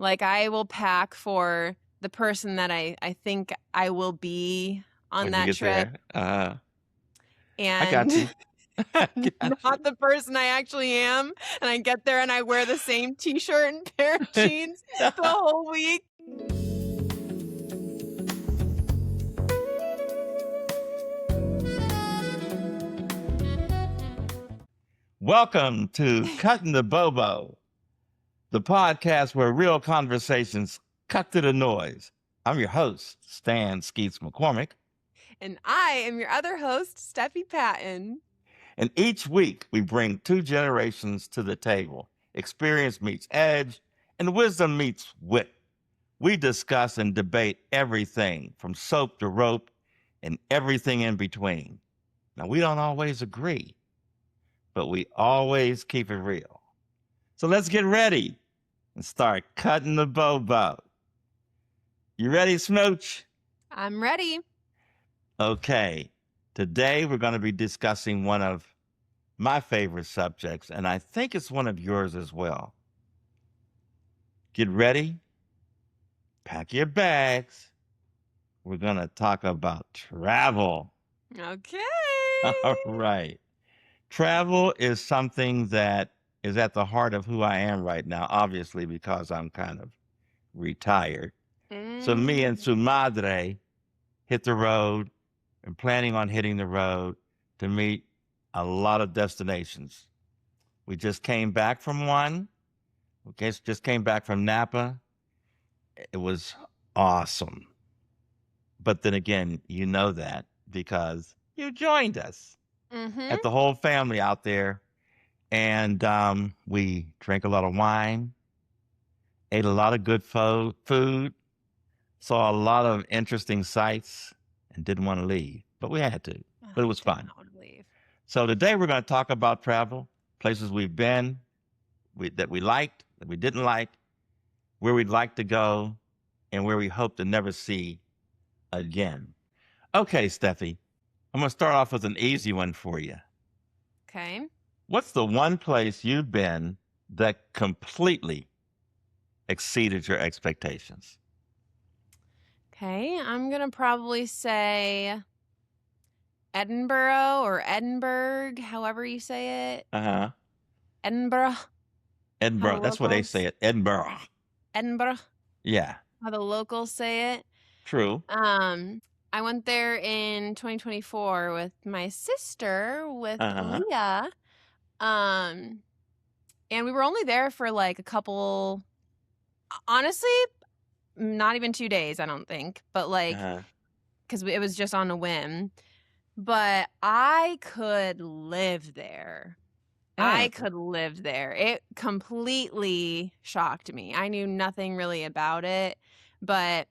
Like, I will pack for the person that I think I will be on When you that get trip, there. I and got you. I got you. not the person I actually am. And I get there and I wear the same t-shirt and pair of jeans the whole week. Welcome to Cuttin the Bobo, the podcast where real conversations cut through the noise. I'm your host, Stan Skeets McCormick. And I am your other host, Steffi Patton. And each week we bring two generations to the table. Experience meets edge and wisdom meets wit. We discuss and debate everything from soap to rope and everything in between. Now, we don't always agree, but we always keep it real. So let's get ready and start cutting the bobo. You ready, Smooch? I'm ready. Okay. Today we're going to be discussing one of my favorite subjects, and I think it's one of yours as well. Get ready. Pack your bags. We're going to talk about travel. Okay. All right. Travel is something that is at the heart of who I am right now, obviously, because I'm kind of retired. So me and su madre hit the road and planning on hitting the road to meet a lot of destinations. We just came back from one. Okay, just came back from Napa. It was awesome. But then again, you know that because you joined us at the whole family out there. And we drank a lot of wine, ate a lot of good food, saw a lot of interesting sights, and didn't want to leave. But we had to. But it was fun. So today we're going to talk about travel, places we've been, that we liked, that we didn't like, where we'd like to go, and where we hope to never see again. Okay, Steffi, I'm going to start off with an easy one for you. Okay. What's the one place you've been that completely exceeded your expectations? Okay. I'm going to probably say Edinburgh or Edinburgh, however you say it. Uh-huh. Edinburgh. Edinburgh. That's what they say it. Edinburgh. Edinburgh. Yeah. How the locals say it. True. I went there in 2024 with my sister, with Leah. And we were only there for like a couple, honestly, not even 2 days, I don't think, but like, because it was just on a whim. But I could live there. I could live there. It completely shocked me. I knew nothing really about it, but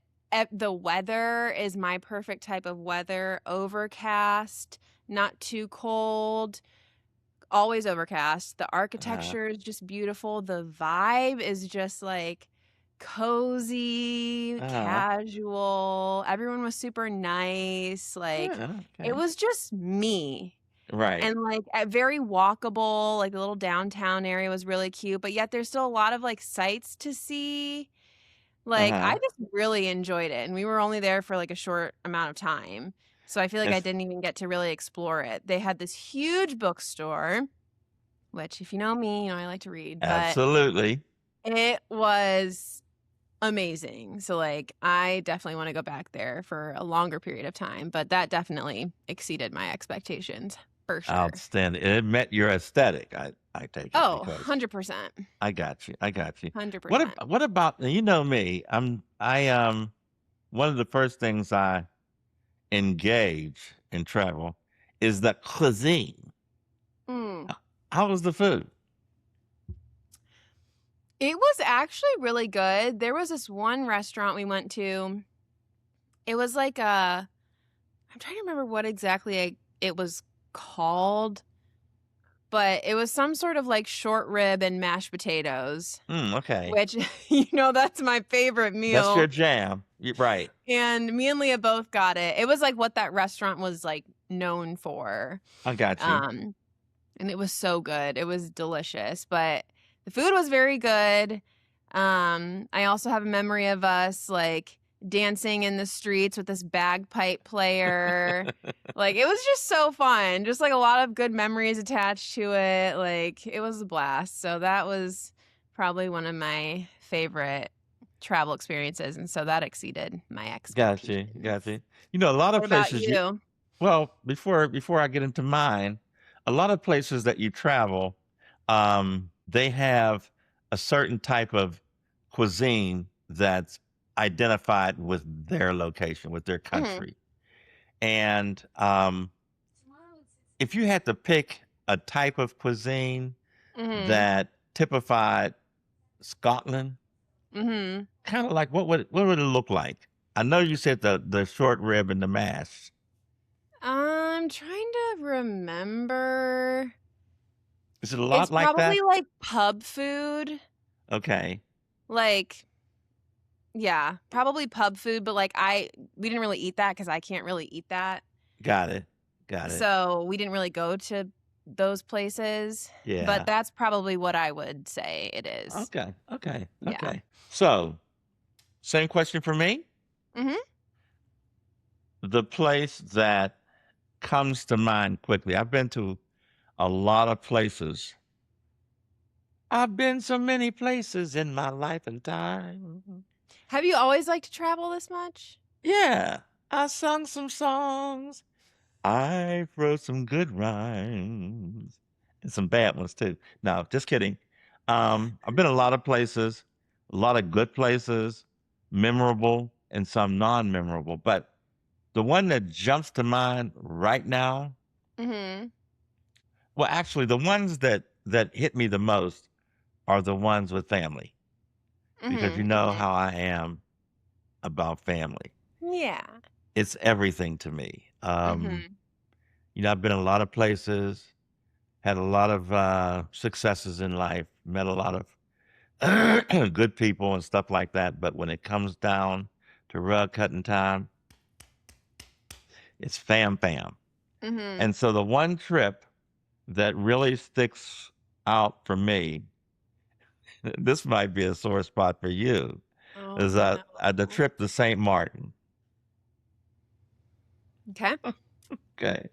the weather is my perfect type of weather. Overcast, not too cold, always overcast. The architecture is just beautiful. The vibe is just like cozy, casual. Everyone was super nice. Like, it was just me. Right. And like very walkable, like the little downtown area was really cute, but yet there's still a lot of like sights to see. Like, I just really enjoyed it. And we were only there for like a short amount of time. So I feel like I didn't even get to really explore it. They had this huge bookstore, which if you know me, I like to read. But absolutely. It was amazing. So like, I definitely want to go back there for a longer period of time. But that definitely exceeded my expectations. For sure. Outstanding. It met your aesthetic, I take it. Oh, 100%. I got you. 100%. What about, you know me, one of the first things I engage in travel is the cuisine. How was the food? It was actually really good. There was this one restaurant we went to. It was like I'm trying to remember what exactly it was called, but it was some sort of like short rib and mashed potatoes. Okay. Which, that's my favorite meal. That's your jam. Right. And me and Leah both got it. It was like what that restaurant was like known for. I got you. And it was so good. It was delicious, but the food was very good. I also have a memory of us like dancing in the streets with this bagpipe player. Like it was just so fun. Just like a lot of good memories attached to it. Like it was a blast. So that was probably one of my favorite travel experiences, and so that exceeded my Gotcha, expectations. gotcha. You know, a lot of What about places you you? well, before I get into mine, a lot of places that you travel, they have a certain type of cuisine that's identified with their location, with their Mhm. country. And if you had to pick a type of cuisine Mhm. that typified Scotland, Mhm. kind of like what would it look like? I know you said the short rib and the mash. I'm trying to remember. Is it a lot It's like probably that? like pub food. Okay, Like, yeah, probably pub food, but like we didn't really eat that cuz I can't really eat that. got it, got it. So, we didn't really go to those places, but Yeah. that's probably what I would say it is. Okay, okay, Yeah. okay. So, same question for me. Mhm. The place that comes to mind quickly. I've been to a lot of places. I've been so many places in my life and time. Have you always liked to travel this much? Yeah, I sung some songs. I wrote some good rhymes and some bad ones too. No, just kidding. I've been a lot of places, a lot of good places, memorable and some non-memorable. But the one that jumps to mind right now, Mhm. well, actually, the ones that hit me the most are the ones with family because you Mhm. know Mhm. how I am about family. Yeah. It's everything to me. Mhm. I've been a lot of places, had a lot of successes in life, met a lot of good people and stuff like that. But when it comes down to rug cutting time, it's fam fam. Mhm. And so the one trip that really sticks out for me, this might be a sore spot for you, Oh is no. the trip to St. Martin. Okay. Okay.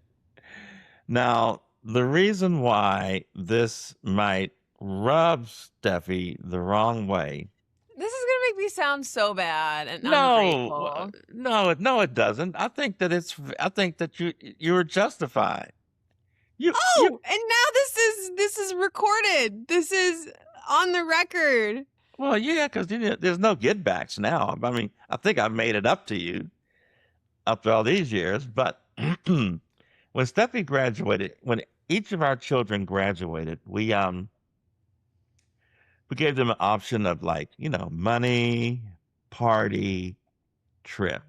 Now, the reason why this might rub Steffi the wrong way. This is gonna make me sound so bad and No, ungrateful. no, it doesn't. I think that you're justified. You Oh, and now this is recorded. This is on the record. well, yeah, because there's no get backs now. I mean, I think I've made it up to you after all these years. But when Steffi graduated, when each of our children graduated, we gave them an option of like, money, party, trip.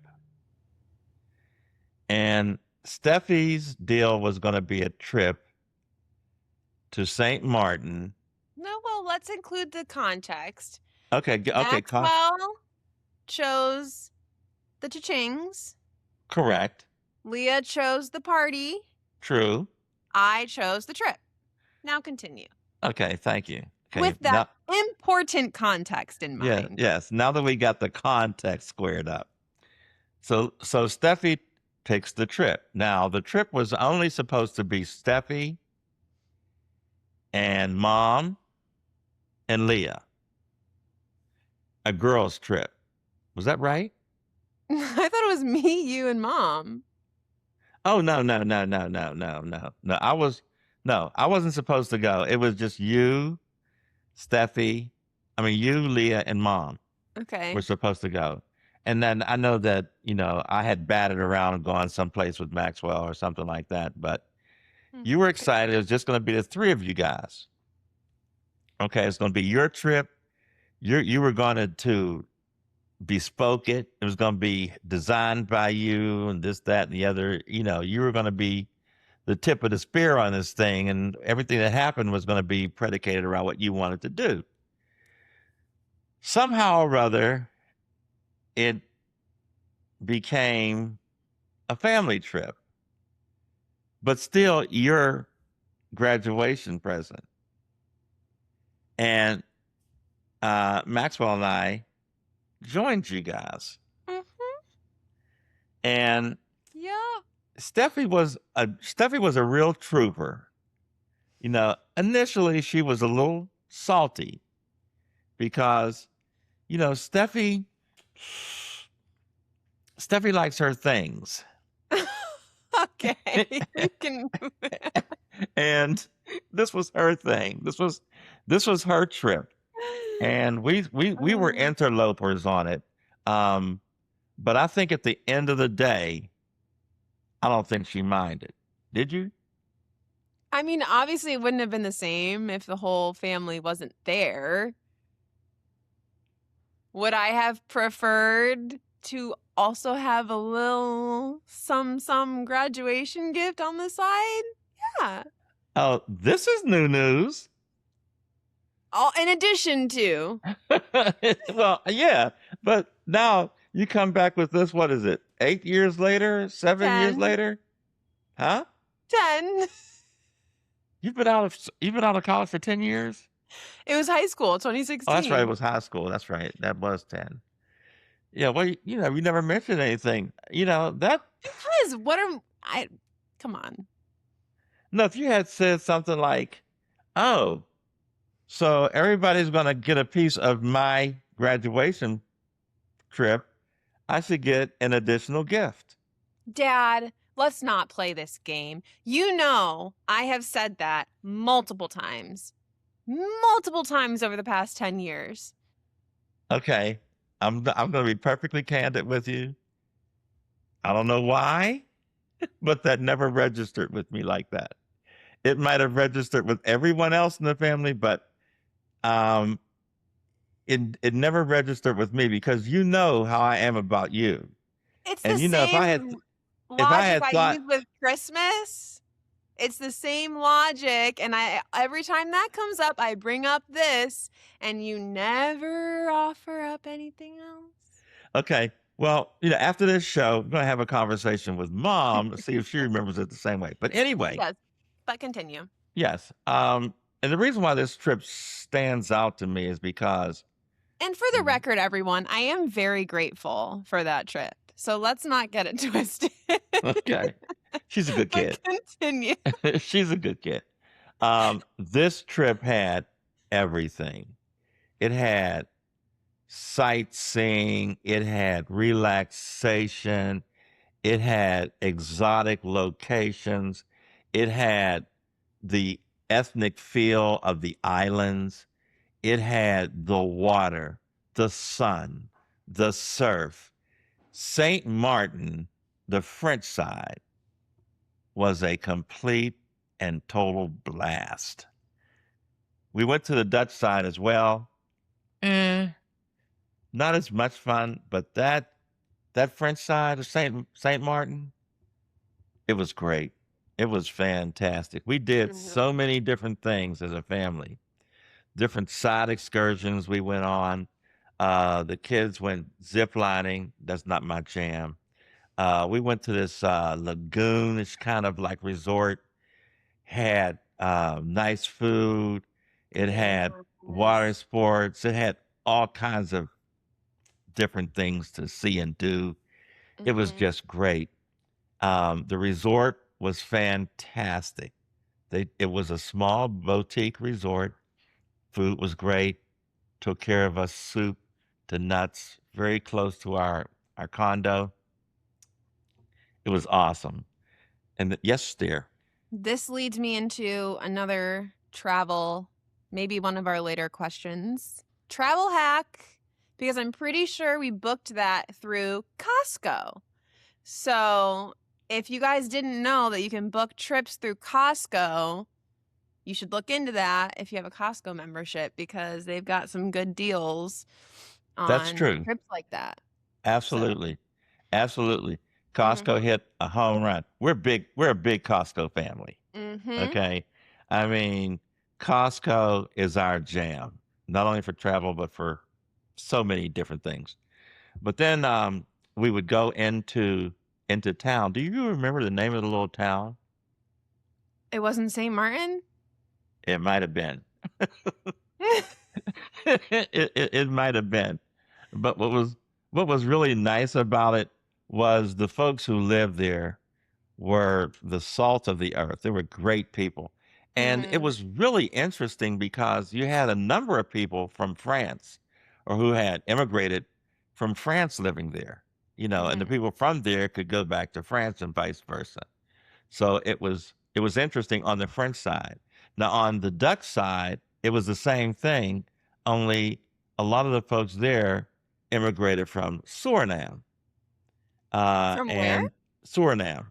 And Steffi's deal was going to be a trip to St. Martin. No, well, let's include the context. Okay, okay, Maxwell chose the cha-chings. correct. Leah chose the party. True. I chose the trip. Now continue. Okay, thank you. Okay, With that now, important context in yeah, mind. yes. Now that we got the context squared up, so Steffi picks the trip. Now the trip was only supposed to be Steffi and Mom and Leah, a girls' trip. Was that right? I thought it was me, you, and mom. Oh no. No, I wasn't supposed to go. It was just you, Steffi. I mean you, Leah, and Mom were Okay. supposed to go. And then I know that, I had batted around and gone someplace with Maxwell or something like that, but you were excited. It was just going to be the three of you guys. Okay, it's going to be your trip. You were going to bespoke it. It was going to be designed by you and this, that, and the other. You were going to be the tip of the spear on this thing, and everything that happened was going to be predicated around what you wanted to do. Somehow or other, it became a family trip, but still your graduation present. And Maxwell and I joined you guys. Mm-hmm. And Yeah. Steffi was a real trooper. Initially she was a little salty because, Steffi likes her things. Okay. We can. And this was her thing. This was her trip. And we were interlopers on it. But I think at the end of the day, I don't think she minded. Did you? I mean, obviously, it wouldn't have been the same if the whole family wasn't there. Would I have preferred to also have a little some graduation gift on the side? Yeah. Oh, this is new news. All in addition to Well, yeah, but now you come back with this. What is it? 8 years later? 7 years 10. later? Huh? 10. You've been out of college for 10 years? It was high school, Oh, that's right. It 2016. was high school. That's right. That was 10. Yeah. Well, we never mentioned anything. That. Because come on. No, if you had said something like, "Oh, so everybody's going to get a piece of my graduation trip. I should get an additional gift." Dad, let's not play this game. You know, I have said that multiple times over the past 10 years. Okay. I'm going to be perfectly candid with you. I don't know why, but that never registered with me like that. It might have registered with everyone else in the family, but um, it never registered with me because you know how I am about you. It's And the same if I logic had I thought, use with Christmas. It's the same logic, and every time that comes up, I bring up this, and you never offer up anything else. okay, well, after this show, we're going to have a conversation with Mom to see if she remembers it the same way. But anyway, Yes, but continue. yes. And the reason why this trip stands out to me is because, And for the record, everyone, I am very grateful for that trip. So let's not get it twisted. okay, she's a good kid. But continue. She's a good kid. This trip had everything. It had sightseeing, it had relaxation, it had exotic locations, it had the ethnic feel of the islands, it had the water, the sun, the surf. St. Martin, the French side, was a complete and total blast. We went to the Dutch side as well. Not as much fun, but that French side of Saint Martin, it was great. It was fantastic. We did so many different things as a family. Different side excursions we went on. The kids went zip lining. That's not my jam. We went to this lagoon-ish kind of like resort. Had nice food. It had water sports. It had all kinds of different things to see and do. It was just great. The resort was fantastic. It was a small boutique resort. Food was great. Took care of us soup to nuts. Very close to our condo. It was awesome. And yes, dear. This leads me into another travel, maybe one of our later questions. Travel hack, because I'm pretty sure we booked that through Costco. So if you guys didn't know that you can book trips through Costco, you should look into that if you have a Costco membership because they've got some good deals That's on true. trips like that. Absolutely. Absolutely. Costco hit a home run. We're a big Costco family. Okay. I mean, Costco is our jam, not only for travel, but for so many different things. But then we would go into town. Do you remember the name of the little town? It wasn't St. Martin? It might have been. It might have been. But what was really nice about it was the folks who lived there were the salt of the earth. They were great people. And it Mhm. was really interesting because you had a number of people from France or who had immigrated from France living there, and the Mhm. people from there could go back to France and vice versa. So it was interesting on the French side. Now on the Dutch side, it was the same thing, only a lot of the folks there immigrated from Suriname, From where? and Suriname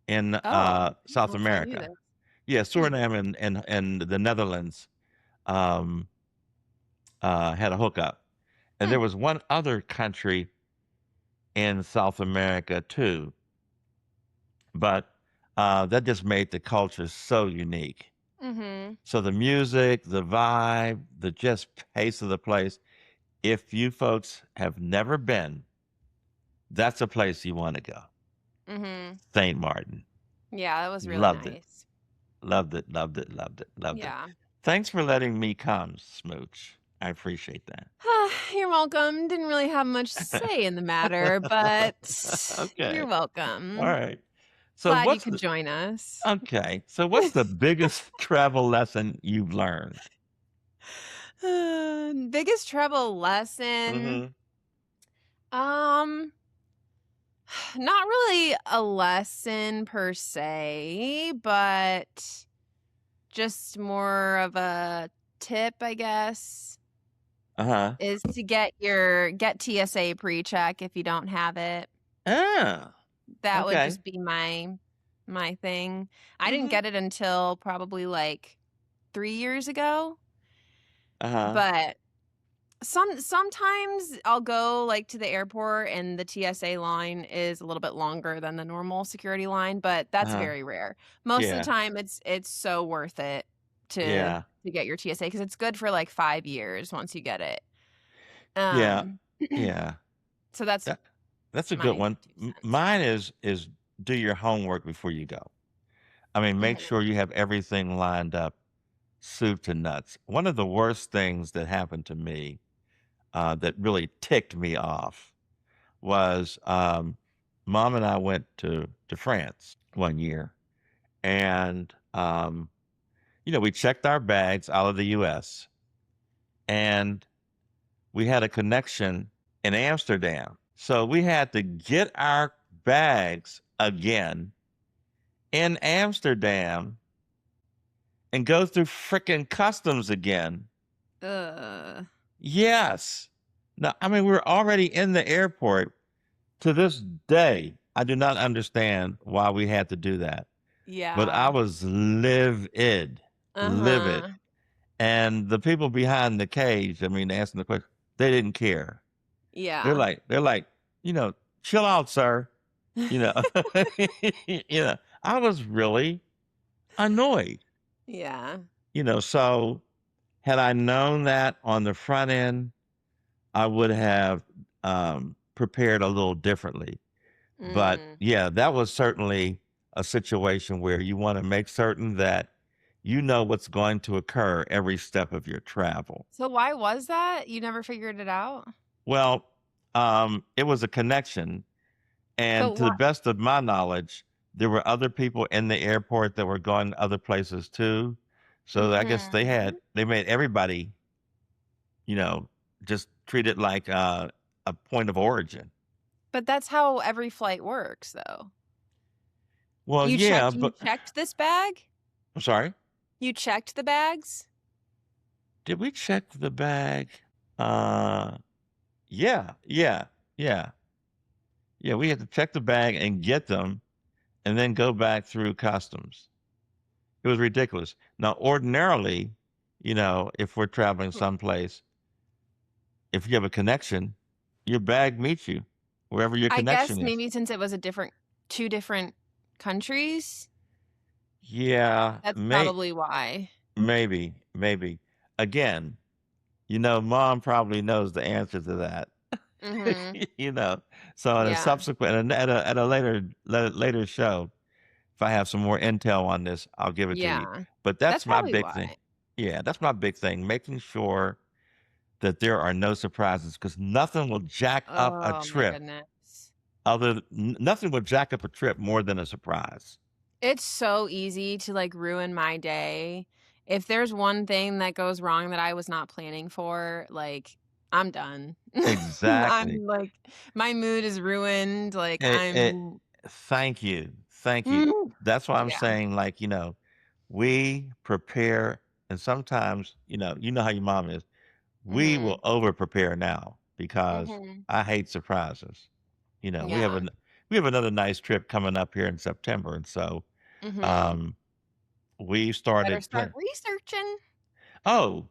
in Oh, I don't South know if I knew America. this. Yeah, Hmm. Suriname and the Netherlands um, had a hookup, and Hmm. there was one other country in South America too, but that just made the culture so unique. Mhm. So the music, the vibe, the just pace of the place. If you folks have never been, that's a place you want to go. Mhm. St. Martin. Yeah, that was really Loved it. nice. Loved it. Loved it. Loved it. Loved it. Yeah. Thanks for letting me come, Smooch. I appreciate You're welcome. Didn't really have much that. say in the matter, but you're Okay. All welcome. right. So Glad you what's could the join us. okay. So what's the biggest travel lesson you've learned? Biggest travel lesson. Mm-hmm. Um, not really a lesson per se, but just more of a tip, I guess, Uh-huh. is to get TSA pre-check if you don't have it. Ah. That would Okay. just be my thing. I didn't Mm-hmm. get it until probably like 3 years ago, Uh-huh. but sometimes I'll go, like, to the airport and the TSA line is a little bit longer than the normal security line, but that's Uh-huh. very rare. Most of the Yeah. time, it's so worth it to Yeah. get your TSA because it's good for, like, 5 years once you get it. Yeah. Um, Yeah. so that's That that's a good my one. 2 cents. Mine is do your homework before you go. I mean, make Mhm. sure you have everything lined up, soup to nuts. One of the worst things that happened to me, that really ticked me off was mom and I went to France one year, and we checked our bags out of the U.S. and we had a connection in Amsterdam, so we had to get our bags again in Amsterdam and go through frickin' customs again. Ugh. Yes. Now, I mean, we're already in the airport. To this day, I do not understand why we had to do that. But I Yeah. was livid, livid. Uh-huh. And the people behind the cage, I mean, asking the question, they didn't care. They're Yeah. like, they're like, you know, chill out, sir. You know, I was really annoyed. Yeah. So had I known that on the front end, I would have prepared a little differently. But Mm. yeah, that was certainly a situation where you want to make certain that you know what's going to occur every step of your travel. So why was that? You never figured it out? Well, it was a connection. And But to the why? best of my knowledge, there were other people in the airport that were going other places too. So I guess Mhm. they made everybody, you know, just treat it like a point of origin. But that's how every flight works, though. Well, You yeah, checked you but checked this bag? I'm sorry. You checked the bags? Did we check the bag? Uh, yeah, yeah, yeah, yeah. We had to check the bag and get them, and then go back through customs. It was ridiculous. Now, ordinarily, if we're traveling Hmm. someplace, if you have a connection, your bag meets you wherever your I connection guess is. maybe since it was a different 2 different countries, Yeah, that's probably why. maybe. Again, mom probably knows the answer to that. Mhm. you know. So in a Yeah. subsequent at a later show, if I have some more intel on this, I'll give it to you. Yeah. But That's that's my probably big thing. why. Yeah, that's my big thing, making sure. that there are no surprises because nothing will jack up a Oh my trip goodness. nothing will jack up a trip more than a surprise. It's so easy to like ruin my day. If there's one thing that goes wrong that I was not planning for, like I'm done. Exactly. I'm like my mood is ruined. Like It I'm thank you. Thank you. mm, That's why I'm yeah. saying, like, we prepare and sometimes, you know how your mom is. We will Mhm. over prepare now because Mhm. I hate surprises. We have Yeah. another nice trip coming up here in September, and so Mhm. um we Better started start researching oh,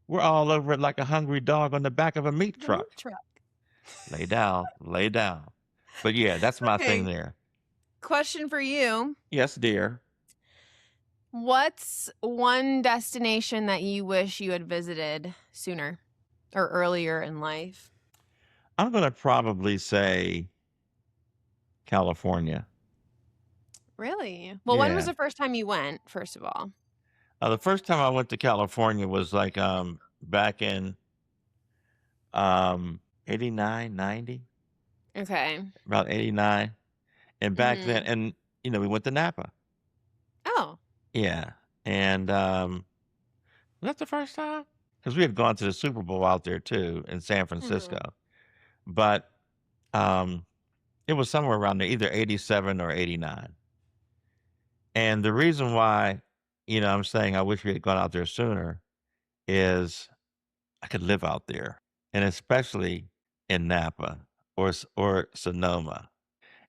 we're all over it like a hungry dog on the back of a meat the meat truck. truck. Lay down, lay down. But yeah, that's my thing Okay, there. question for you. Yes, dear. What's one destination that you wish you had visited sooner or earlier in life? I'm gonna probably say California. Really? Well, when was Yeah. the first time you went, first of all? The first time I went to California was like back in 89, 90, Okay. about 89. And back then Mhm. and we went to Napa. Oh. Yeah. And was that the first time? Because we had gone to the Super Bowl out there too in San Francisco. Mhm. But um it was somewhere around there, either 87 or 89. And the reason why, I'm saying I wish we had gone out there sooner is I could live out there, and especially in Napa or Sonoma.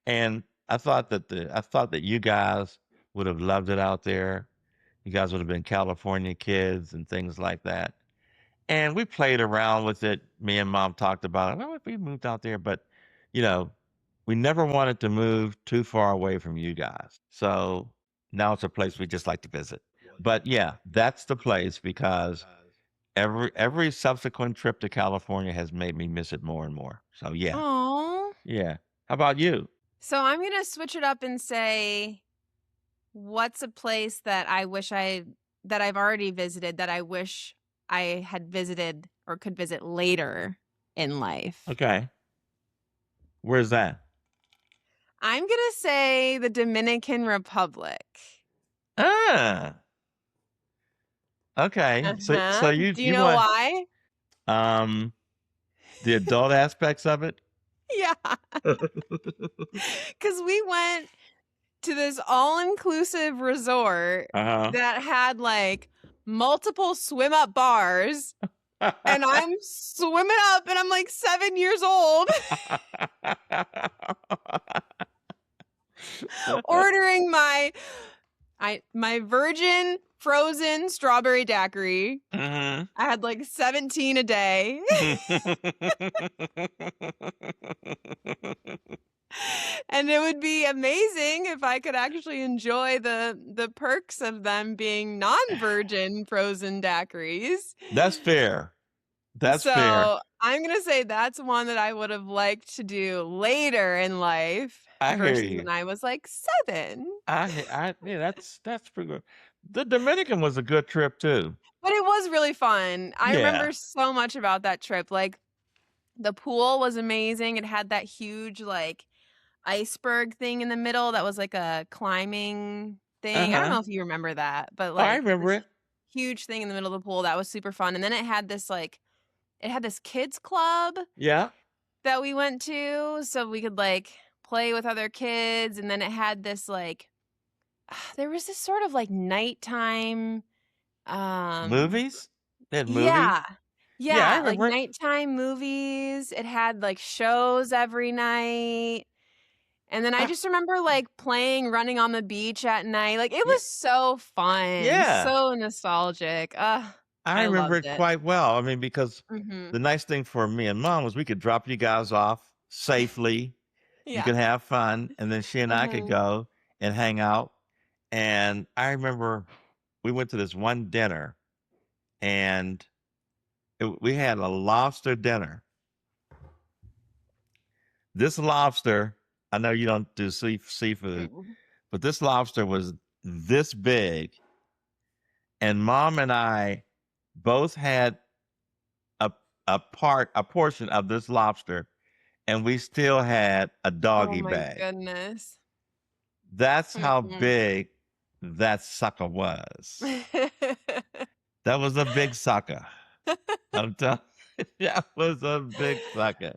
And I thought that you guys would have loved it out there. You guys would have been California kids and things like that. And we played around with it. Me and mom talked about it. Well, if we moved out there, but you know, we never wanted to move too far away from you guys. So now it's a place we just like to visit. But yeah, that's the place because every subsequent trip to California has made me miss it more and more. So yeah. Oh. Yeah. How about you? So I'm going to switch it up and say what's a place that I've already visited that I wish I had visited or could visit later in life? Okay. Where's that? I'm going to say the Dominican Republic. Ah. Okay. So Uh-huh. you Do you you know want why? um the adult aspects of it? Yeah. Cuz we went to this all-inclusive resort Uh-huh. that had like multiple swim up bars and I'm swimming up and I'm like 7 years old ordering my virgin frozen strawberry daiquiri. Mhm. I had like 17 a day. And it would be amazing if I could actually enjoy the perks of them being non-virgin frozen daiquiris. That's fair. That's fair. So, I'm gonna say that's one that I would have liked to do later in life I hear versus you. when I was like 7. Yeah, that's pretty good. The Dominican was a good trip too. But it was really fun. I Yeah. remember so much about that trip. Like, the pool was amazing. It had that huge, like, iceberg thing in the middle that was like a climbing thing. I don't Uh-huh. know if you remember that, but, Oh, I like, remember this it. huge thing in the middle of the pool that was super fun, and then it had this kids club Yeah. that we went to so we could, like, play with other kids, and then it had this, like there was this sort of, like, nighttime, um Movies? They had movies? yeah. Yeah, I Yeah, like, remember it. nighttime movies. It had, like, shows every night, and then I I, just remember, like, running on the beach at night. Like, it yeah, was so fun, yeah. so nostalgic. Ugh, I I remember loved it it. quite well. I mean, because Mhm. the nice thing for me and mom was we could drop you guys off safely. You Yeah. could have fun, and then she and I could Mhm. go and hang out. And I remember we went to this one dinner, and we had a lobster dinner. This lobster, I know you don't do seafood, Mm. but this lobster was this big, and mom and I both had a a portion of this lobster, and we still had a Oh doggy my bag. goodness. That's how Mm-mm. big that sucker was. That was a big sucker. I'm telling you, that was a big sucker.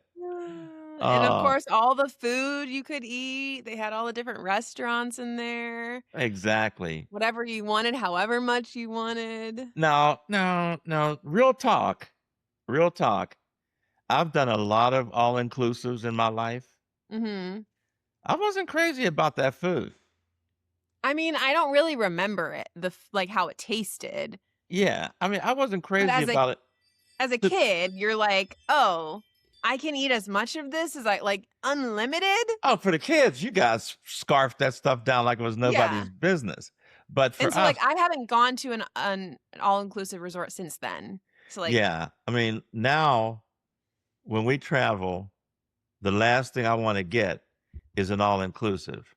And of Oh, course, all the food you could eat. They had all the different restaurants in there. exactly. Whatever you wanted, however much you wanted. No, no, no. Real talk. Real talk. I've done a lot of all inclusives in my life. Mhm. I wasn't crazy about that food. I mean, I don't really remember it, like, how it tasted, Yeah. I mean, I wasn't but crazy about it. as a The- kid, you're like, "Oh, I can eat as much of this as I like, unlimited?" Oh, for the kids, you guys scarfed that stuff down like it was Yeah. nobody's business. But And for so, like, us, I haven't gone to an all-inclusive resort since then. So, like yeah. I mean, now when we travel, the last thing I want to get is an all inclusive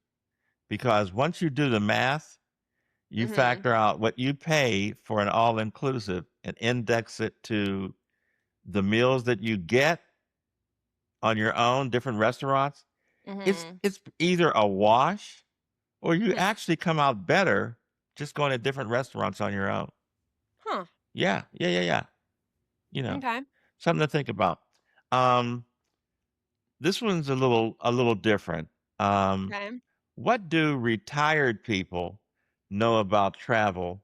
because once you do the math, you mhm, factor out what you pay for an all inclusive and index it to the meals that you get on your own, different restaurants. mhm. It's either a wash or you Hmm. actually come out better just going to different restaurants on your own. Huh. Yeah, yeah, yeah, yeah. You know, Okay. something to think about. Um, this one's a little different. Um, Okay. what do retired people know about travel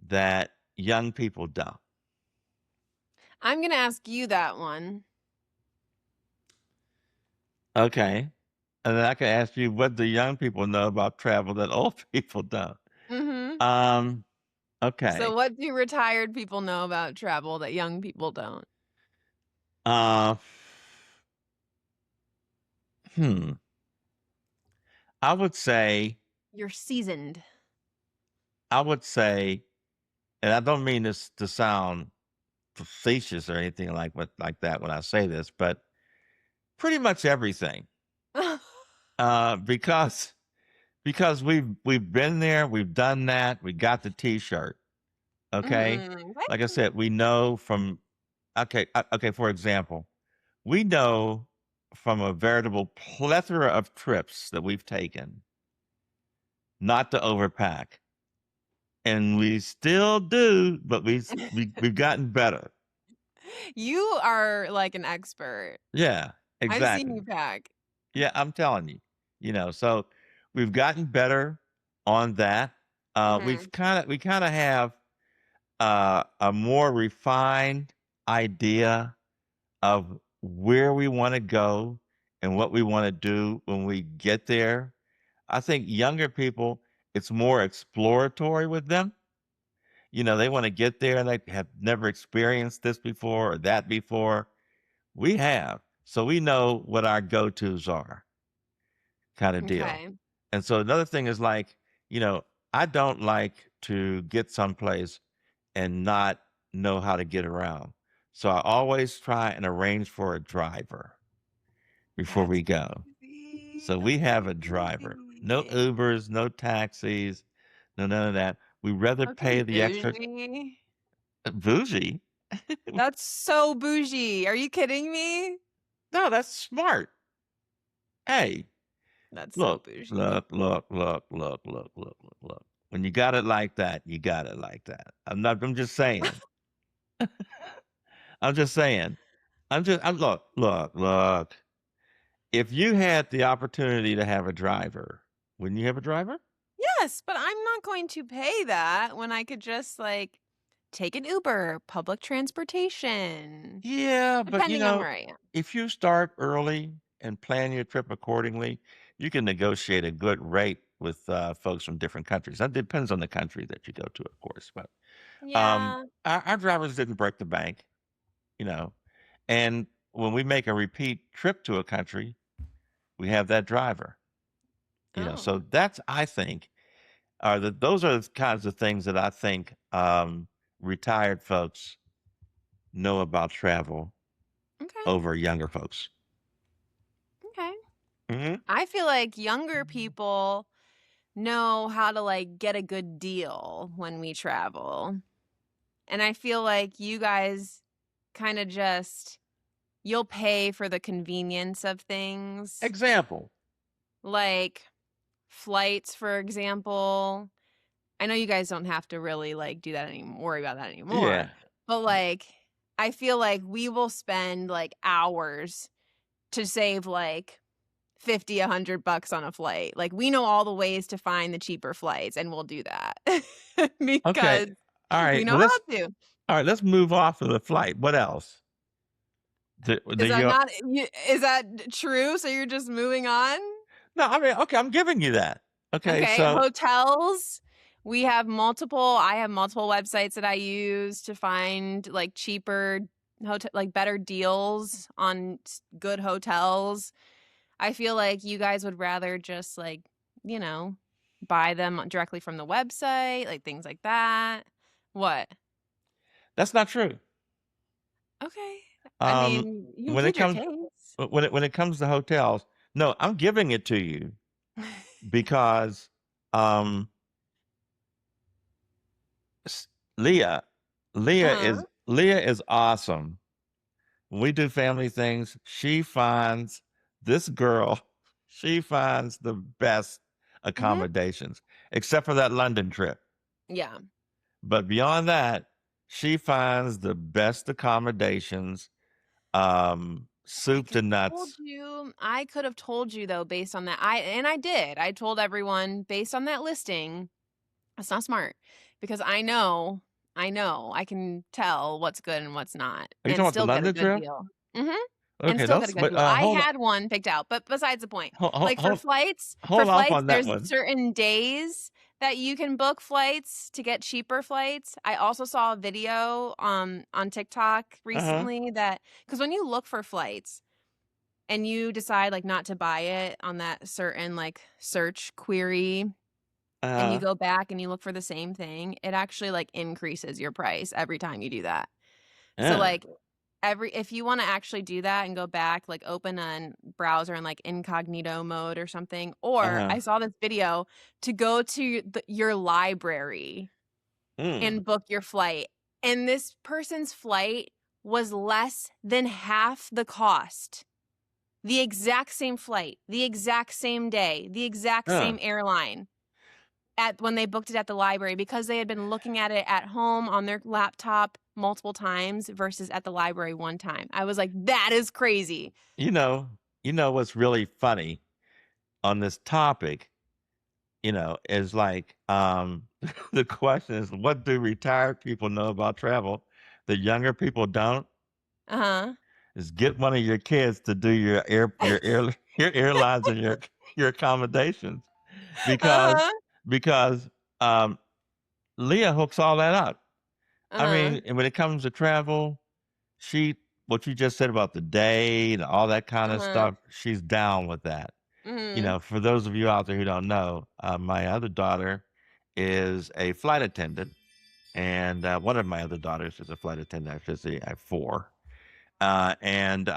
that young people don't? I'm gonna ask you that one. Okay. And then I can ask you what do young people know about travel that old people don't? Mhm. Um, So okay. what do retired people know about travel that young people don't? Uh, hmm. I would say, You're seasoned. I would say, and I don't mean this to sound facetious or anything like that when I say this, but pretty much everything. Because we've been there, we've done that, we got the T-shirt. Okay, Mhm. like I said, we know from okay. For example, we know from a veritable plethora of trips that we've taken not to overpack, and we still do, but we've gotten better. You are like an expert. Yeah, I've seen exactly. you pack. Yeah, I'm telling you, so we've gotten better on that. Mhm. We kind of have a more refined idea of where we want to go and what we want to do when we get there. I think younger people, it's more exploratory with them. They want to get there and they have never experienced this before or that before. We have. So we know what our go tos are, kind of deal. Okay. And so another thing is like, you know, I don't like to get someplace and not know how to get around. So I always try and arrange for a driver before That's we go. bougie. So we That's have a driver. No bougie. Ubers, no taxis, no none of that. We rather Okay, pay the extra bougie. bougie. That's so bougie. Are you kidding me? No, that's smart. Hey, That's so look, bougie. look, look, look, look, look, look, look, look. When you got it like that, you got it like that. I'm just saying. I'm just saying. Look, look, look. If you had the opportunity to have a driver, wouldn't you have a driver? Yes, but I'm not going to pay that when I could just like take an Uber, public transportation, Yeah, but depending on where I am. if you start early and plan your trip accordingly, you can negotiate a good rate with folks from different countries. That depends on the country that you go to, of course. But Yeah. our drivers didn't break the bank, you know. And when we make a repeat trip to a country, we have that driver, Oh, So that's, I think, those are the kinds of things that I think retired folks know about travel okay. over younger folks. Okay. Hmm. I feel like younger people know how to like get a good deal when we travel. And I feel like you guys kind of just, you'll pay for the convenience of things. Example. Like flights, for example. I know you guys don't have to really like do that anymore, worry about that anymore. Yeah. But like, I feel like we will spend like hours to save like 50, $100 on a flight. Like we know all the ways to find the cheaper flights, and we'll do that Okay. because All we right. know Well, how to. all right. Let's move off of the flight. What else? Is that You, not? Is that true? So you're just moving on? no, I mean, okay, I'm giving you that. Okay. Okay, So, hotels. We have multiple. I have multiple websites that I use to find like cheaper hotel, like better deals on good hotels. I feel like you guys would rather just like, you know, buy them directly from the website, like things like that. What? that's not true. Okay. I Um, mean, you can when it keep your comes taste. when it comes to hotels, no, I'm giving it to you because um s- Leah, Uh-huh. Leah is awesome. When we do family things, she finds this girl, she finds the best Hmm. accommodations, except for that London trip. Yeah. But beyond that, she finds the best accommodations, I soup could to have told nuts. you. I could have told you though, based on that. I did. I told everyone based on that listing. That's not smart because I can tell what's good and what's not, Are you and talking about the still get a London good trip? deal. Hmm. And Okay, still get a let's good but deal. I hold had one picked out, but besides the point. hold Like hold for hold off flights, on that there's one. certain days that you can book flights to get cheaper flights. I also saw a video on TikTok Uh-huh. recently that because when you look for flights and you decide like not to buy it on that certain like search query and you Uh-huh. go back and you look for the same thing, it actually like increases your price every time you do that. So Uh, like every if you want to actually do that and go back, like open a browser in like incognito mode or something. Or uh-huh. I saw this video to go to your library Mm. and book your flight. And this person's flight was less than half the cost. The exact same flight, the exact same day, the exact Uh. same airline at when they booked it at the library because they had been looking at it at home on their laptop multiple times versus at the library one time. I was like, that is crazy. You know, you know what's really funny on this topic, is like the question is what do retired people know about travel? The younger people don't. Uh-huh. Is get one of your kids to do your airlines and your accommodations because Uh-huh. because um Leah hooks all that up. I Uh-huh. mean, and when it comes to travel, she what you just said about the day and all that kind of Uh-huh. stuff, she's down with that. Mm-hmm. For those of you out there who don't know, my other daughter is a flight attendant, and one of my other daughters is a flight attendant. I should say I have four, and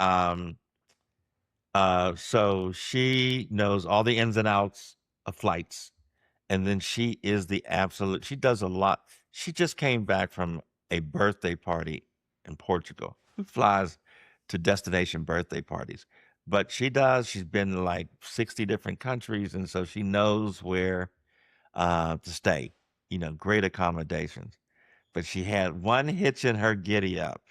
so she knows all the ins and outs of flights. And then she is the absolute, she does a lot. She just came back from a birthday party in Portugal. Who flies to destination birthday parties? But she's been to like 60 different countries. And so she knows where to stay, great accommodations. But she had one hitch in her giddy up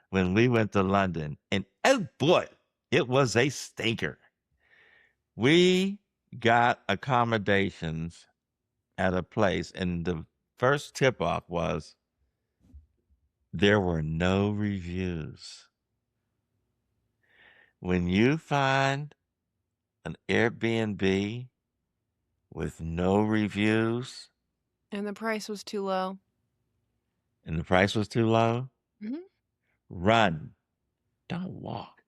when we went to London. And oh boy, it was a stinker. We got accommodations at a place, and the first tip off was there were no reviews. When you find an Airbnb with no reviews And the price was too low. and the price was too low, Mm-hmm. run. Don't walk.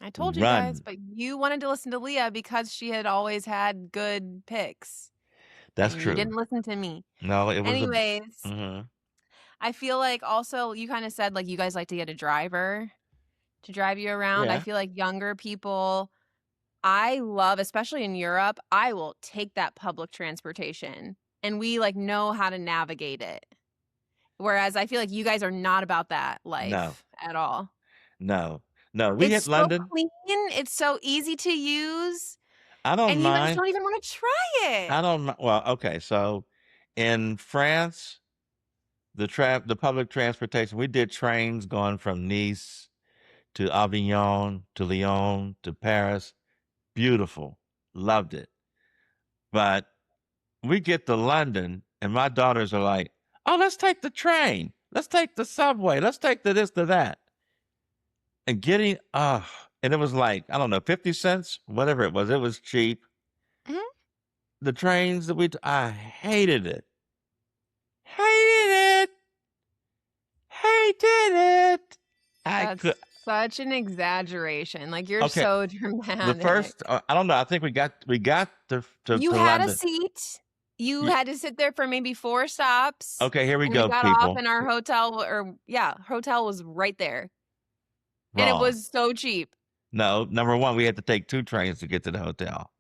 I told you guys, Run. but you wanted to listen to Leah because she had always had good picks, That's and you true. didn't listen to me. No, it was a. Anyways, Mhm. I feel like also you kind of said like you guys like to get a driver to drive you around. I Yeah. feel like younger people, I love, especially in Europe, I will take that public transportation and we like know how to navigate it. Whereas I feel like you guys are not about that No. life at all. No. No, we hit It's so London. clean, it's so easy to use, I don't and you guys mind. don't even wanna try I it. don't mi well, okay, so in France, the public transportation, we did trains going from Nice to Avignon to Lyon to Paris. Beautiful. Loved it. But we get to London and my daughters are like, "Oh, let's take the train. Let's take the subway. Let's take the this, to that." And getting and it was like, I don't know, 50 cents, whatever it was. It was cheap. Mhm. The trains that I hated it. Hated it. Hated it. I could That's such an exaggeration, like, you're Okay, so the dramatic. first I don't know, I think we got You to had a London. seat, you Ye had to sit there for maybe 4 stops, Okay, here we and we go, got off people. and our hotel or yeah, hotel was right there, and it Wrong. was so cheap. No, number 1, we had to take 2 trains to get to the hotel.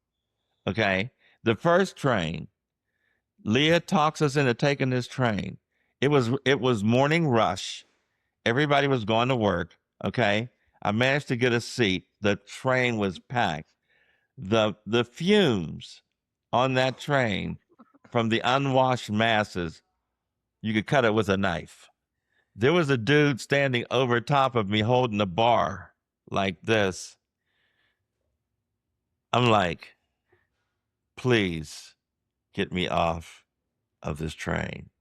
Okay? The first train, Leah talks us into taking this train. It was morning rush. Everybody was going to work, okay? I managed to get a seat. The train was packed. The fumes on that train from the unwashed masses, you could cut it with a knife. There was a dude standing over top of me holding a bar like this. I'm like, please get me off of this train.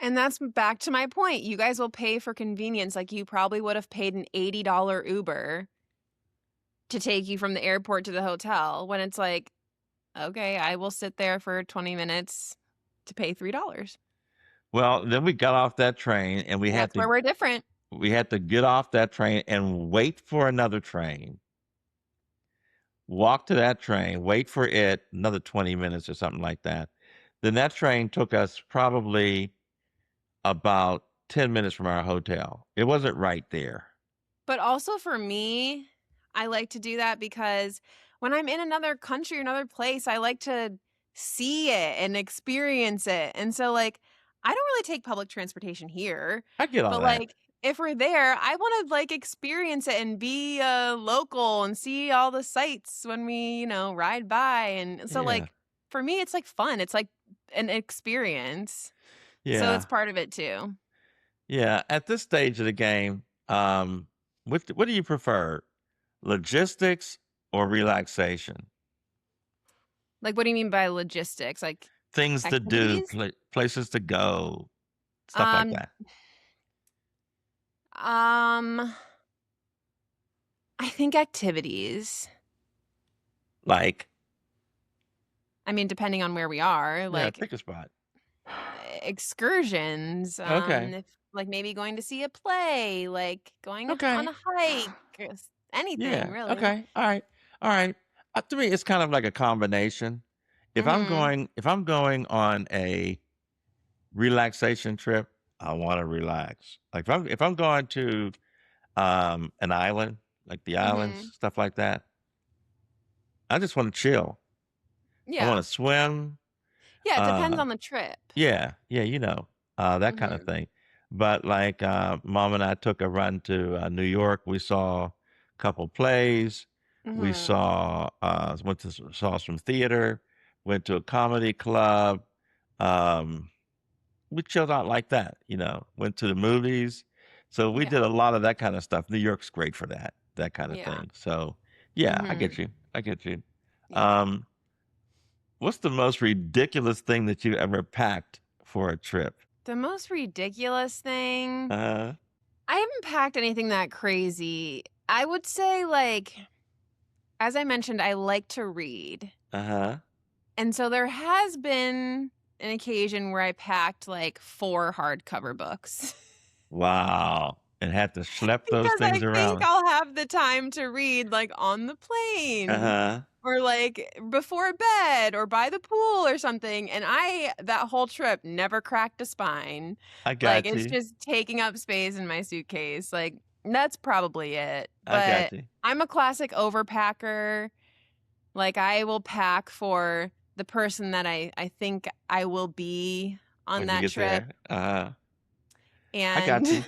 And that's back to my point, you guys will pay for convenience, like, you probably would have paid an $80 Uber to take you from the airport to the hotel when it's like, "Okay, I will sit there for 20 minutes to pay $3." Well, then we got off that train and we had That's to where we're different. we had to get off that train and wait for another train. Walk to that train, wait for it another 20 minutes or something like that. Then that train took us probably about 10 minutes from our hotel. It wasn't right there. But also for me, I like to do that because when I'm in another country or another place, I like to see it and experience it. And so, like, I don't really take public transportation here, I get all but that. like, if we're there, I want to like experience it and be local and see all the sights when we, ride by. And so, Yeah. like, for me, it's like fun. It's like an experience. So it's Yeah. part of it too. Yeah. At this stage of the game, what do you prefer? Logistics or relaxation? Like, what do you mean by logistics? Like Things to do, activities? places to go, stuff like Um, that. um, I think activities. Like, I mean, depending on where we are, yeah, like pick a spot. excursions, Okay. if like maybe going to see a play, like going on Okay. a hike, anything Yeah. really. Okay. All right. All right. To me, it's kind of like a combination. Mhm. If I'm going on a relaxation trip, I want to relax. Like if I'm going to an island, like the islands, Mhm. stuff like that, I just want to chill. I want Yeah. to swim. Yeah, it depends Uh, on the trip. yeah, yeah, that kind of Mhm. thing. But like mom and I took a run to New York. We saw a couple plays. We Mhm. saw saw some theater. Went to a comedy club. Um, we chilled out like that, went to the movies. So we did Yeah. a lot of that kind of stuff. New York's great for that kind of Yeah. thing. So yeah, I get Mhm. you. I get you. Yeah. Um, what's the most ridiculous thing that you ever packed for a trip? The most ridiculous thing, Uh, I haven't packed anything that crazy. I would say like as I mentioned, I like to read. uh-huh. And so there has been an occasion where I packed like 4 hardcover books Wow. And had to schlep those because things I think around. I'll have the time to read like on the plane Uh-huh. or like before bed or by the pool or something. And that whole trip never cracked a spine. I Like got it's you. just taking up space in my suitcase. Like that's probably it. I got But you. I'm a classic overpacker. Like, I will pack for the person that I think I will be on When you that get trip, there. I and got you.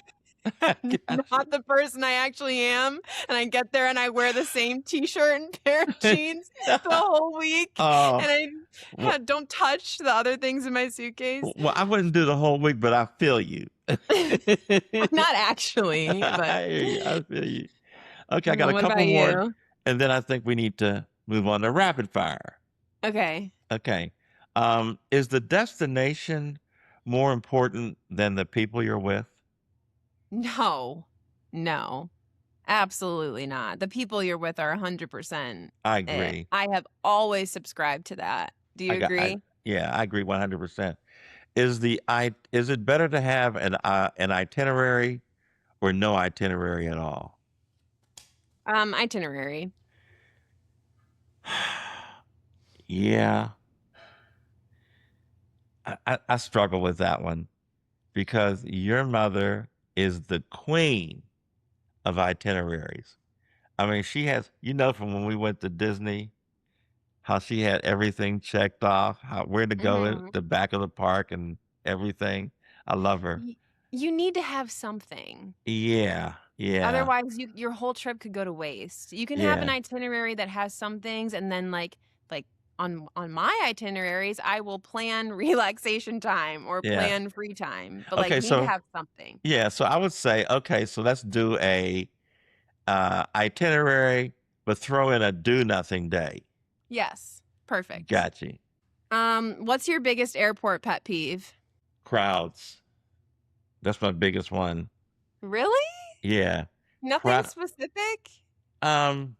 not the person I actually am. And I get there and I wear the same t-shirt and pair of jeans the whole week. And I don't touch the other things in my suitcase. Well, I wouldn't do the whole week, but I feel you. Not actually, but I hear you. I feel you. Okay, I got a what couple about more, you? and then I think we need to move on to rapid fire. Okay. Okay. Is the destination more important than the people you're with? No, absolutely not. The people you're with are 100% I it. agree. I have always subscribed to that. Do you agree? Yeah, I agree 100%. Is it better to have an itinerary or no itinerary at all? Itinerary. Yeah, I struggle with that one because your mother is the queen of itineraries. I mean, she has, from when we went to Disney, how she had everything checked off, where to go at the back of the park and everything. I love her. You need to have something. Yeah, yeah. Otherwise, your whole trip could go to waste. You can have an itinerary that has some things, and then like on my itineraries, I will plan relaxation time or plan free time. But Okay, you need to have something. Yeah, so I would say, okay, so let's do a itinerary, but throw in a do nothing day. Yes, perfect. Gotcha. What's your biggest airport pet peeve? Crowds. That's my biggest one. Really? Yeah. Nothing specific? Going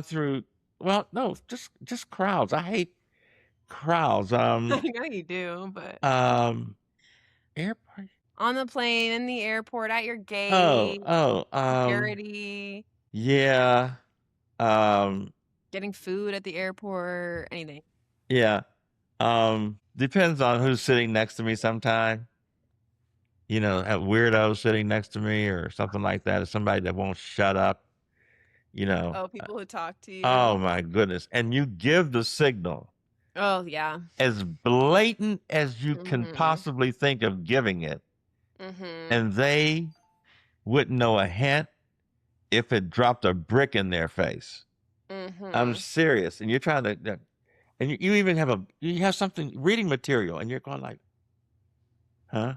through. Well, no, just crowds. I hate crowds. I know you do, but airport. On the plane, in the airport, at your gate. Security. Yeah. Getting food at the airport, anything. Yeah. Depends on who's sitting next to me sometime. A weirdo sitting next to me or something like that, or somebody that won't shut up. Oh, people who talk to you. Oh my goodness. And you give the signal. Oh, yeah. As blatant as you can possibly think of giving it. And they wouldn't know a hint if it dropped a brick in their face. I'm serious. And you're trying to, and you even you have something, reading material, and you're going like, huh?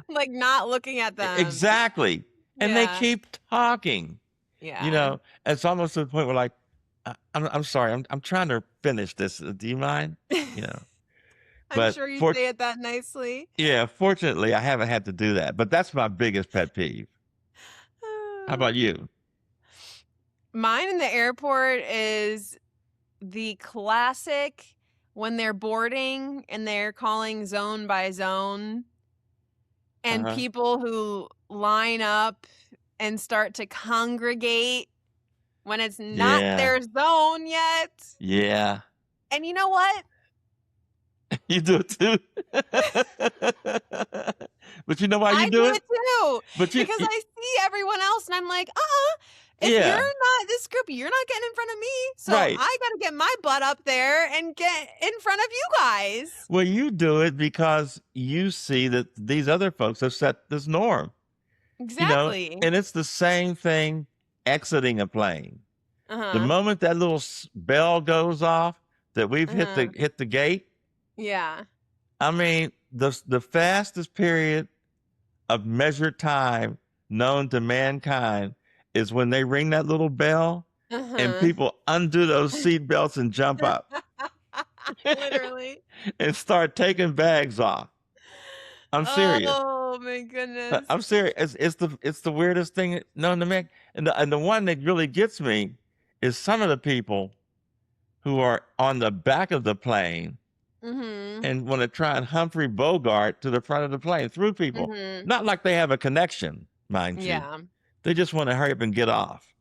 Like not looking at them. Exactly. And they keep talking. Yeah. It's almost to the point where like, I'm sorry, I'm trying to finish this. Do you mind? I'm sure you say it that nicely. Yeah, fortunately, I haven't had to do that, but that's my biggest pet peeve. How about you? Mine in the airport is the classic when they're boarding and they're calling zone by zone and people who line up and start to congregate when it's not their zone yet. Yeah. And you know what? You do it too. But you know why you do it? I do it too. Because I see everyone else and I'm like, if you're not this group, you're not getting in front of me. So I got to get my butt up there and get in front of you guys. Well, you do it because you see that these other folks have set this norm. Exactly. And it's the same thing exiting a plane. The moment that little bell goes off that we've hit the gate. Yeah. I mean, the fastest period of measured time known to mankind is when they ring that little bell and people undo those seat belts and jump up. Literally. And start taking bags off. I'm serious. Oh my goodness. I'm serious. It's the weirdest thing known to man. And the one that really gets me is some of the people who are on the back of the plane and want to try and Humphrey Bogart to the front of the plane through people. Not like they have a connection, mind you. They just want to hurry up and get off.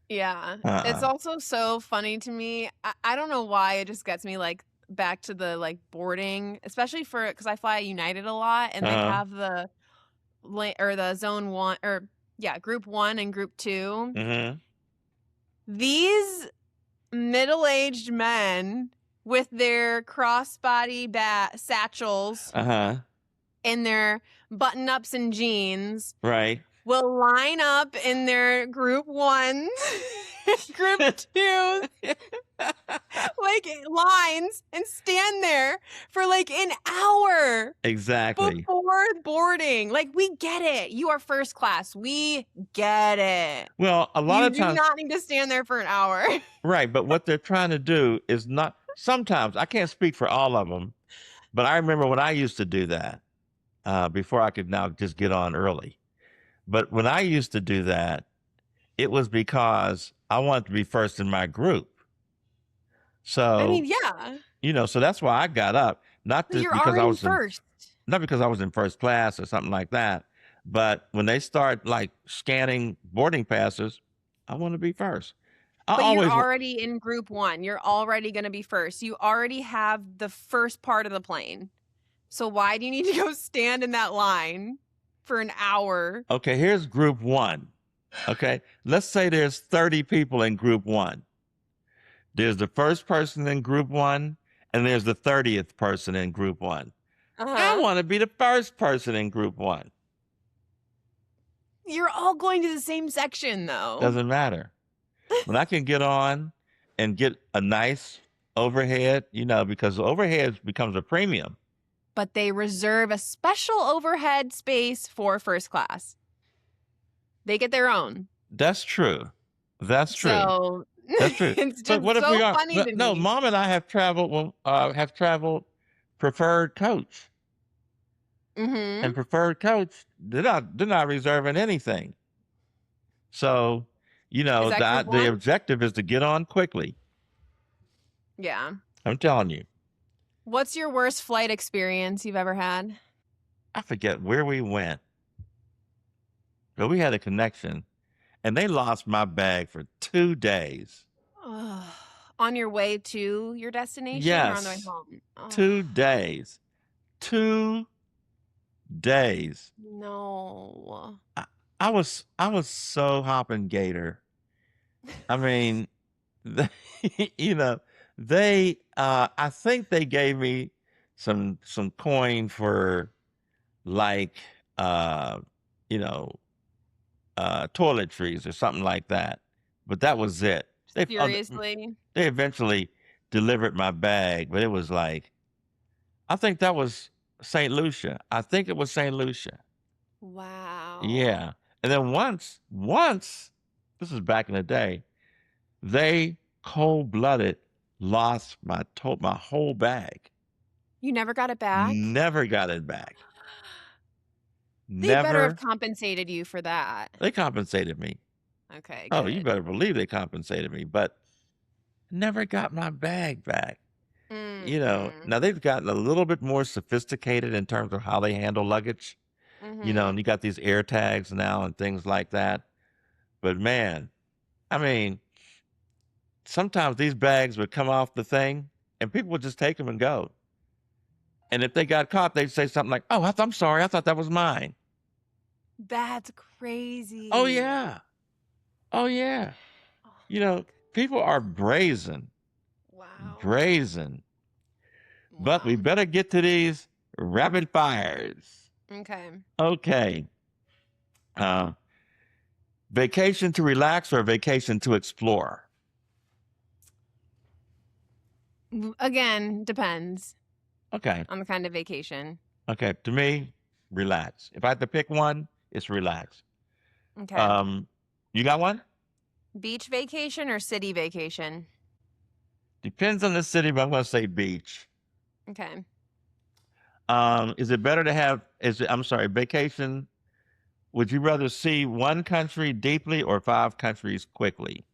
Yeah. It's also so funny to me. I don't know why it just gets me like back to the like boarding, especially because I fly United a lot and they have the zone 1 or group 1 and group 2. These middle-aged men with their crossbody satchels in their button-ups and jeans Right. will line up in their group 1s, group 2s, like lines, and stand there for like an hour Exactly. before boarding. Like, we get it. You are first class. We get it. Well, a lot You of do times, not need to stand there for an hour. right, but what they're trying to do is not, sometimes, I can't speak for all of them, but I remember when I used to do that before I could now just get on early. But when I used to do that, it was because I wanted to be first in my group. I mean, So, yeah. So that's why I got up, not But just you're because I already was in, first. not because I was in first class or something like that, but when they start like scanning boarding passes, I want to be first. But you're already in group 1. You're already going to be first. You already have the first part of the plane. So why do you need to go stand in that line for an hour? Okay, here's group 1. Okay, let's say there's 30 people in group 1. There's the first person in group 1, and there's the 30th person in group 1. I want to be the first person in group 1. You're all going to the same section, though. Doesn't matter. When I can get on and get a nice overhead, because overhead becomes a premium. But they reserve a special overhead space for first class. They get their own. That's true. That's true. So that's true. It's just what if so we are? funny to me. No, Mom and I have traveled. Preferred coach. Mm-hmm. And preferred coach, they're not reserving anything. So, the objective is to get on quickly. Yeah. I'm telling you. What's your worst flight experience you've ever had? I forget where we went, but we had a connection, and they lost my bag for 2 days. On your way to your destination or on the way home? 2 days. 2 days. No. I was so hopping gator. I mean, they, I think they gave me some coin for like toiletries or something like that. But that was it. Seriously? They eventually delivered my bag, but it was like, I think that was St. Lucia. I think it was St. Lucia. Wow. Yeah. And then once, this is back in the day, they cold-blooded lost my whole bag. You never got it back? Never got it back. They better have compensated you for that. They compensated me. Okay, Oh, good. you better believe they compensated me, but never got my bag back. Now they've gotten a little bit more sophisticated in terms of how they handle luggage. And you got these air tags now and things like that. But man, I mean, sometimes these bags would come off the thing and people would just take them and go. And if they got caught, they'd say something like, "Oh, I'm sorry. I thought that was mine." That's crazy. Oh, yeah. Oh, yeah. People are brazen. Wow. Brazen. Wow. But we better get to these rapid fires. Okay. Vacation to relax or vacation to explore? Again, depends. Okay. On the kind of vacation. Okay. To me, relax. If I had to pick one, it's relax. Okay. You got one? Beach vacation or city vacation? Depends on the city, but I'm going to say beach. Okay. Is it better to have, vacation? Would you rather see one country deeply or 5 countries quickly?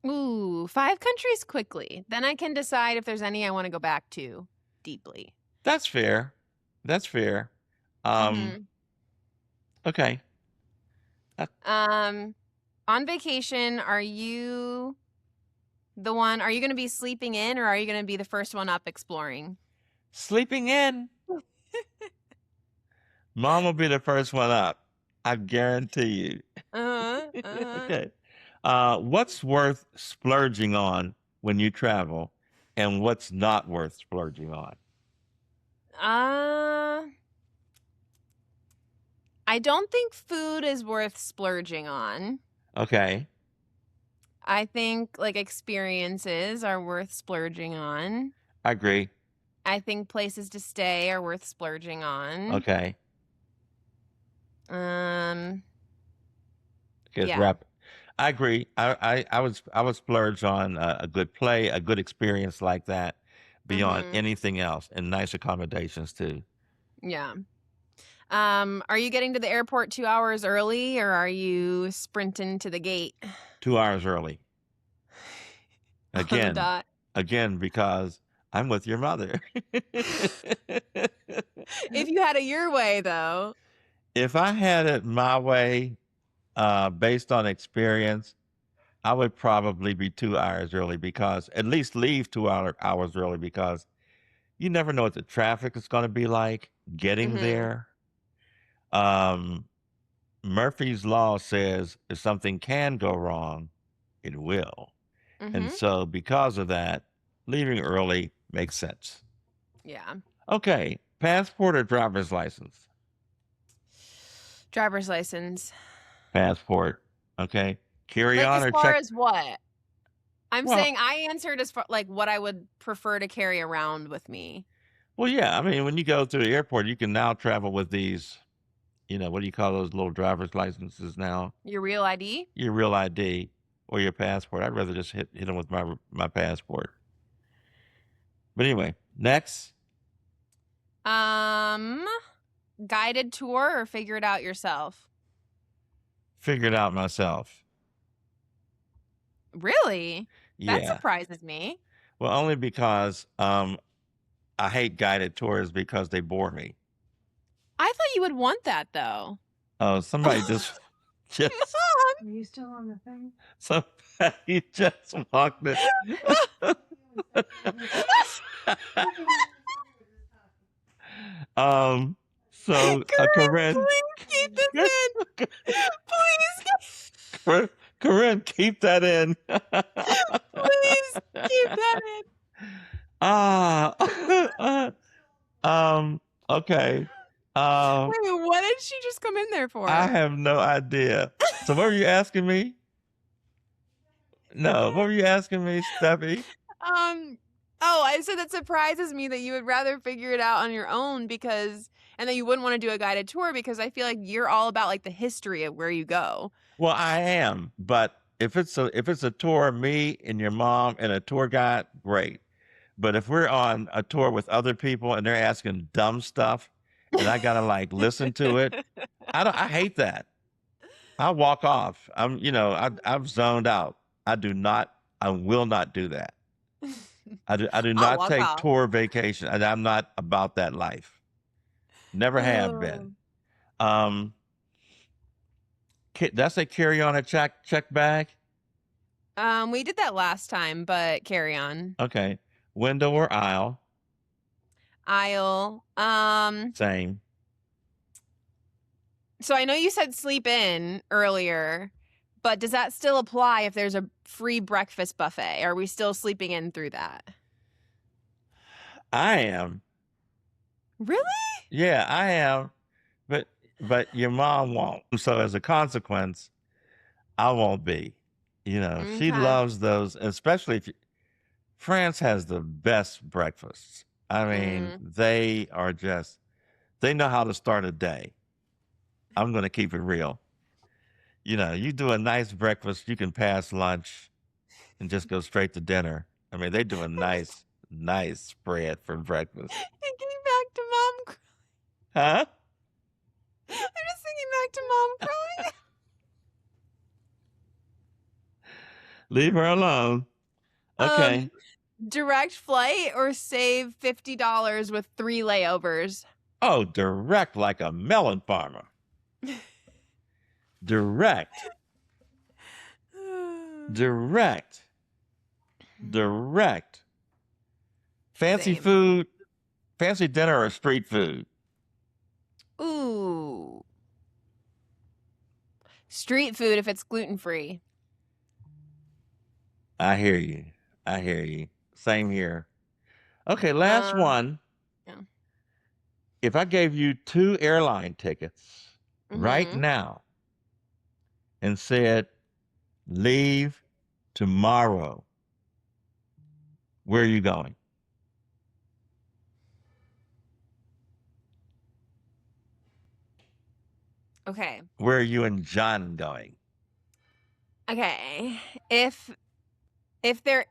Ooh, 5 countries quickly. Then I can decide if there's any I want to go back to deeply. That's fair. Okay. On vacation, are you going to be sleeping in or are you going to be the first one up exploring? Sleeping in. Mom will be the first one up. I guarantee you. Okay. What's worth splurging on when you travel and what's not worth splurging on? I don't think food is worth splurging on. Okay. I think like experiences are worth splurging on. I agree. I think places to stay are worth splurging on. Okay. Guess Yeah. wrap. I agree. I would splurge on a good play, a good experience like that, beyond Mhm. anything else, and nice accommodations too. Yeah. Are you getting to the airport 2 hours early or are you sprinting to the gate 2 hours early. on the Again, dot? again, because I'm with your mother. If you had it your way though. If I had it my way, based on experience, I would probably be 2 hours early, because at least leave hours early, because you never know what the traffic is going to be like getting Mhm. there. Um, Murphy's Law says if something can go wrong, it will. And Mhm. so, because of that, leaving early makes sense. Yeah. Okay, passport or driver's license? Driver's license. Passport. Okay. Carry Like on as or far check? as what? I'm Well, saying I answered as far like what I would prefer to carry around with me. well, yeah. I mean, when you go to the airport, you can now travel with these, what do you call those little driver's licenses now? Your real ID? Your real ID or your passport. I'd rather just hit them with my passport. But anyway, next, Um, guided tour or figure it out yourself? figure it out myself. Really? That Yeah. surprises me. Well, only because I hate guided tours because they bore me. I thought you would want that though. Oh, somebody just Are you still on the thing? somebody just walked it. um, so Corinne, Corinne, please keep this in. Please, Corinne, keep that in. please keep that in. ah, okay. Um, Wait, what did she just come in there I for? have no idea. So what were you asking me? No, what were you asking me, Steffi? Oh, I said that surprises me that you would rather figure it out on your own and that you wouldn't want to do a guided tour because I feel like you're all about like the history of where you go. Well, I am, but if it's a tour, me and your mom and a tour guide, great. But if we're on a tour with other people and they're asking dumb stuff and I gotta like listen to it, I hate that. I walk off. I've zoned out. I will not do that. I do I'll not walk take off. tour vacation, and I'm not about that life. Never have Oh. been. Um, did I say carry on a check bag? We did that last time, but carry on. Okay. Window or aisle? Aisle. Same. So I know you said sleep in earlier, but does that still apply if there's a free breakfast buffet? Are we still sleeping in through that? I am. Really? Yeah, I am. But your mom won't. So as a consequence, I won't be. She Okay. loves those, especially if France has the best breakfasts. I mean, Mm. they know how to start a day. I'm going to keep it real. You do a nice breakfast, you can pass lunch and just go straight to dinner. I mean, they do a nice spread for breakfast. Thinking back to mom. Huh? I'm just thinking back to mom crying. Leave her alone. Okay. Direct flight or save $50 with 3 layovers? Oh, direct like a melon farmer. Direct. Direct. Direct. Fancy Same. food, fancy dinner, or street food? Ooh. Street food if it's gluten-free. I hear you. I hear you. Same here. Okay, last Um, one. yeah. If I gave you 2 airline tickets right now and said, leave tomorrow, where are you going? Okay. Where are you and John going? Okay. If they're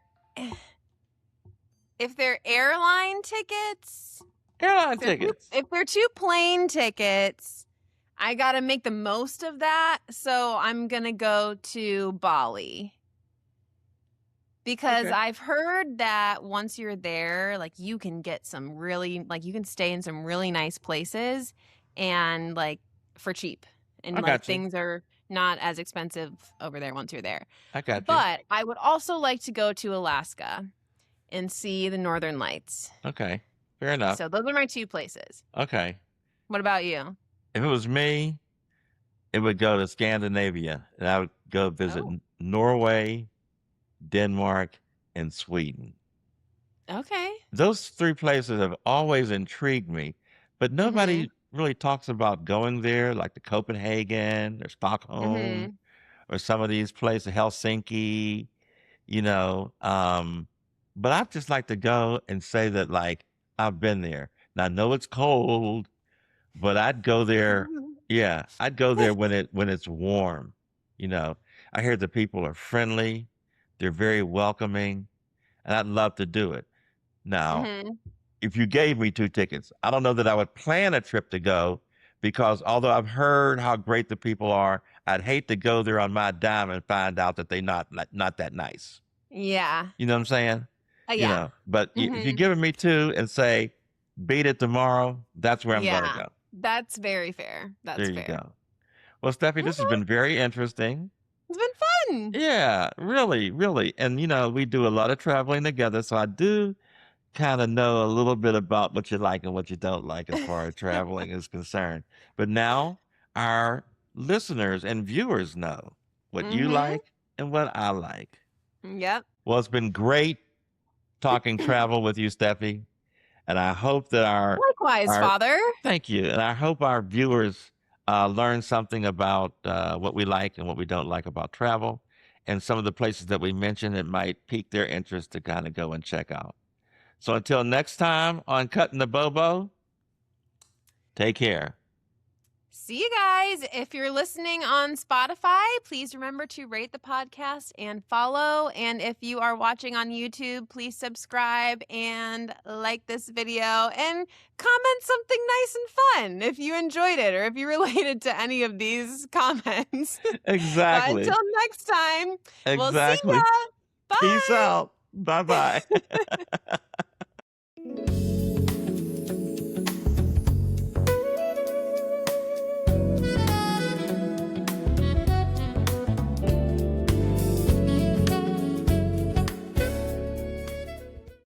airline tickets, Airline tickets. if they're 2 plane tickets, I got to make the most of that. So I'm going to go to Bali. Because I've heard that once you're there, like you can get some really, like you can stay in some really nice places and like for cheap. And like things are not as expensive over there once you're there. I got you. But I would also like to go to Alaska and see the Northern Lights. Okay. Fair enough. So those are my 2 places. Okay. What about you? If it was me, it would go to Scandinavia, and I would go visit Norway, Denmark, and Sweden. Okay. Those 3 places have always intrigued me, but nobody really talks about going there, like the Copenhagen or Stockholm or some of these places, Helsinki, you know. But I'd just like to go and say that, like, I've been there. Now, I know it's cold, but I'd go there. Yeah, I'd go there when it's warm. You know, I hear the people are friendly, they're very welcoming, and I'd love to do it. Now, if you gave me 2 tickets, I don't know that I would plan a trip to go, because although I've heard how great the people are, I'd hate to go there on my dime and find out that they're not that nice. Yeah. You know what I'm saying? Yeah. You know, but if you're giving me 2 and say, beat it tomorrow, that's where I'm going to go. That's very fair. That's there you go. Well, Steffi, this has been very interesting. It's been fun. Yeah, really, really. And, you know, we do a lot of traveling together, so I do kind of know a little bit about what you like and what you don't like as far as traveling is concerned. But now our listeners and viewers know what you like and what I like. Yep. Well, it's been great talking travel with you, Steffi. And I hope that Likewise, Father. Thank you. And I hope our viewers learn something about what we like and what we don't like about travel, and some of the places that we mentioned that might pique their interest to kind of go and check out. So until next time on Cuttin the Bobo, take care. See you guys. If you're listening on Spotify, please remember to rate the podcast and follow. And if you are watching on YouTube, please subscribe and like this video and comment something nice and fun if you enjoyed it or if you related to any of these comments. Exactly. But until next time, Exactly. we'll see ya. Bye. Peace out. Bye-bye.